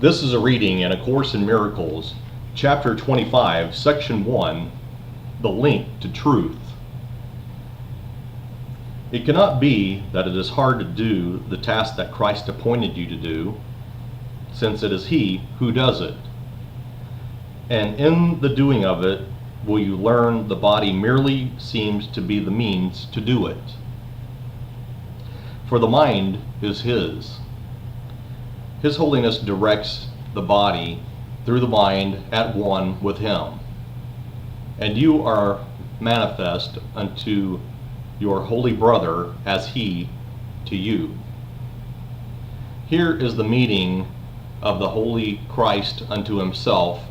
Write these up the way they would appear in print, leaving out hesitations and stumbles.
This is a reading in A Course in Miracles, Chapter 25, Section 1, The Link to Truth. It cannot be that it is hard to do the task that Christ appointed you to do, since it is He who does it. And in the doing of it, will you learn the body merely seems to be the means to do it. For the mind is His. His Holiness directs the body through the mind at one with Him. And you are manifest unto your holy brother as He to you. Here is the meeting of the Holy Christ unto Himself,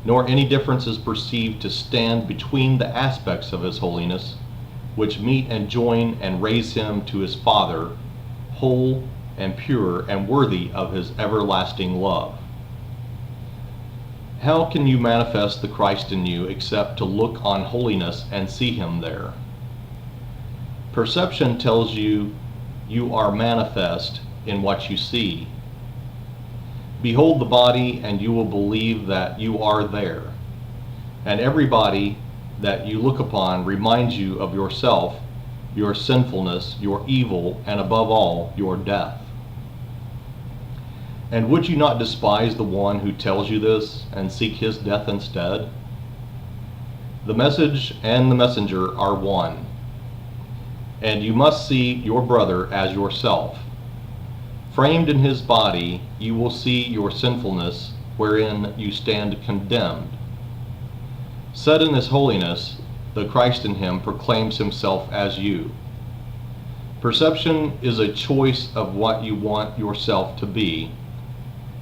nor any difference is perceived to stand between the aspects of His holiness, which meet and join and raise Him to His Father, whole and pure and worthy of His everlasting love. How can you manifest the Christ in you except to look on holiness and see Him there? Perception tells you you are manifest in what you see. Behold the body and you will believe that you are there. And every body that you look upon reminds you of yourself, your sinfulness, your evil, and above all, your death. And would you not despise the one who tells you this and seek his death instead? The message and the messenger are one, and you must see your brother as yourself. Framed in his body, you will see your sinfulness, wherein you stand condemned. Set in his holiness, the Christ in him proclaims himself as you. Perception is a choice of what you want yourself to be,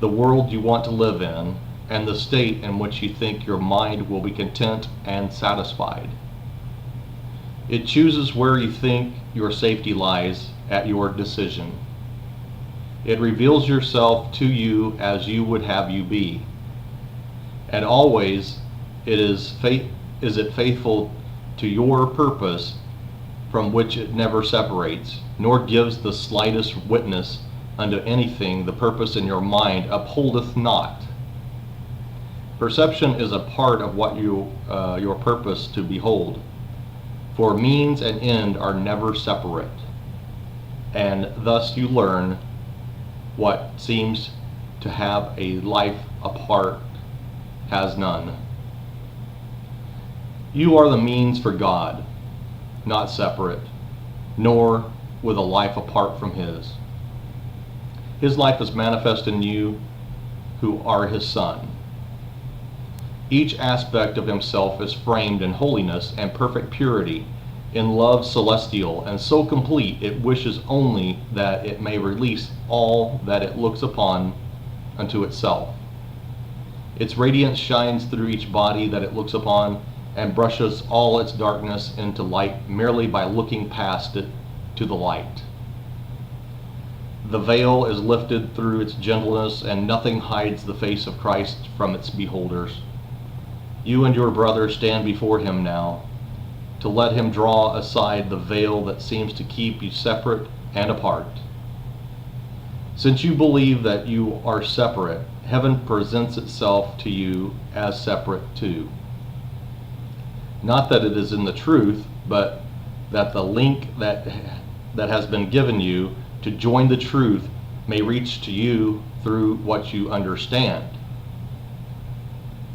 the world you want to live in, and the state in which you think your mind will be content and satisfied. It chooses where you think your safety lies at your decision. It reveals yourself to you as you would have you be. And always is it faithful to your purpose, from which it never separates, nor gives the slightest witness unto anything the purpose in your mind upholdeth not. Perception is a part of what your purpose to behold, for means and end are never separate, and thus you learn what seems to have a life apart has none. You are the means for God, not separate, nor with a life apart from His. His life is manifest in you who are His Son. Each aspect of Himself is framed in holiness and perfect purity, in love celestial, and so complete it wishes only that it may release all that it looks upon unto itself. Its radiance shines through each body that it looks upon, and brushes all its darkness into light merely by looking past it to the light. The veil is lifted through its gentleness, and nothing hides the face of Christ from its beholders. You and your brother stand before Him now, to let Him draw aside the veil that seems to keep you separate and apart. Since you believe that you are separate, heaven presents itself to you as separate too. Not that it is in the truth, but that the link that has been given you to join the truth may reach to you through what you understand.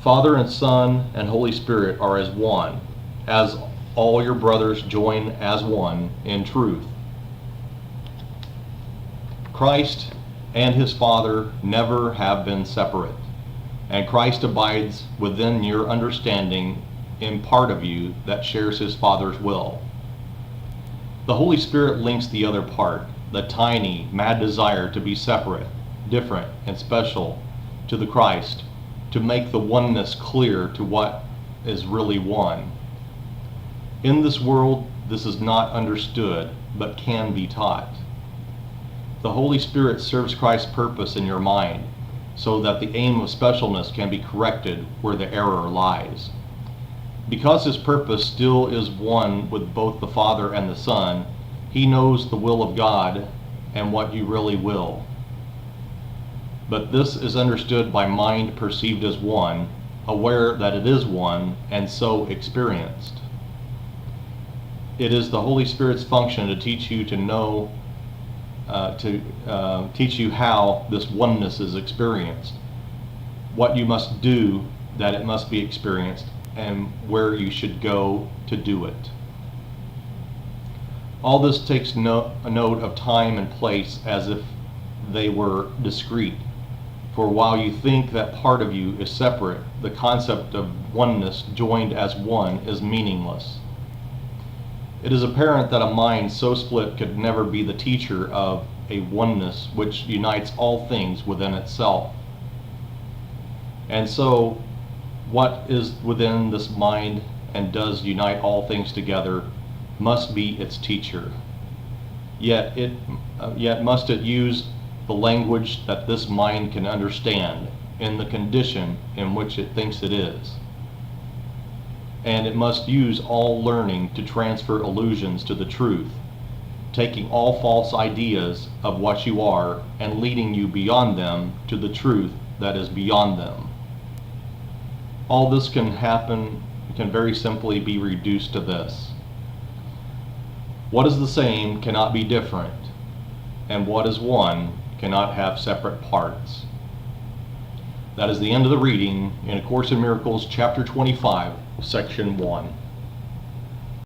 Father and Son and Holy Spirit are as one, as all your brothers join as one in truth. Christ and His Father never have been separate, and Christ abides within your understanding in part of you that shares His Father's will. The Holy Spirit links the other part, the tiny, mad desire to be separate, different, and special to the Christ, to make the oneness clear to what is really one. In this world, this is not understood, but can be taught. The Holy Spirit serves Christ's purpose in your mind, so that the aim of specialness can be corrected where the error lies. Because His purpose still is one with both the Father and the Son, He knows the will of God and what you really will. But this is understood by mind perceived as one, aware that it is one, and so experienced. It is the Holy Spirit's function to teach you to know, teach you how this oneness is experienced, what you must do that it must be experienced, and where you should go to do it. All this takes a note of time and place as if they were discrete. For while you think that part of you is separate, the concept of oneness joined as one is meaningless. It is apparent that a mind so split could never be the teacher of a oneness which unites all things within itself. And so, what is within this mind and does unite all things together must be its teacher. Yet must it use the language that this mind can understand in the condition in which it thinks it is. And it must use all learning to transfer illusions to the truth, taking all false ideas of what you are and leading you beyond them to the truth that is beyond them. All this can very simply be reduced to this: what is the same cannot be different, and what is one cannot have separate parts. That is the end of the reading in A Course in Miracles, Chapter 25, Section 1.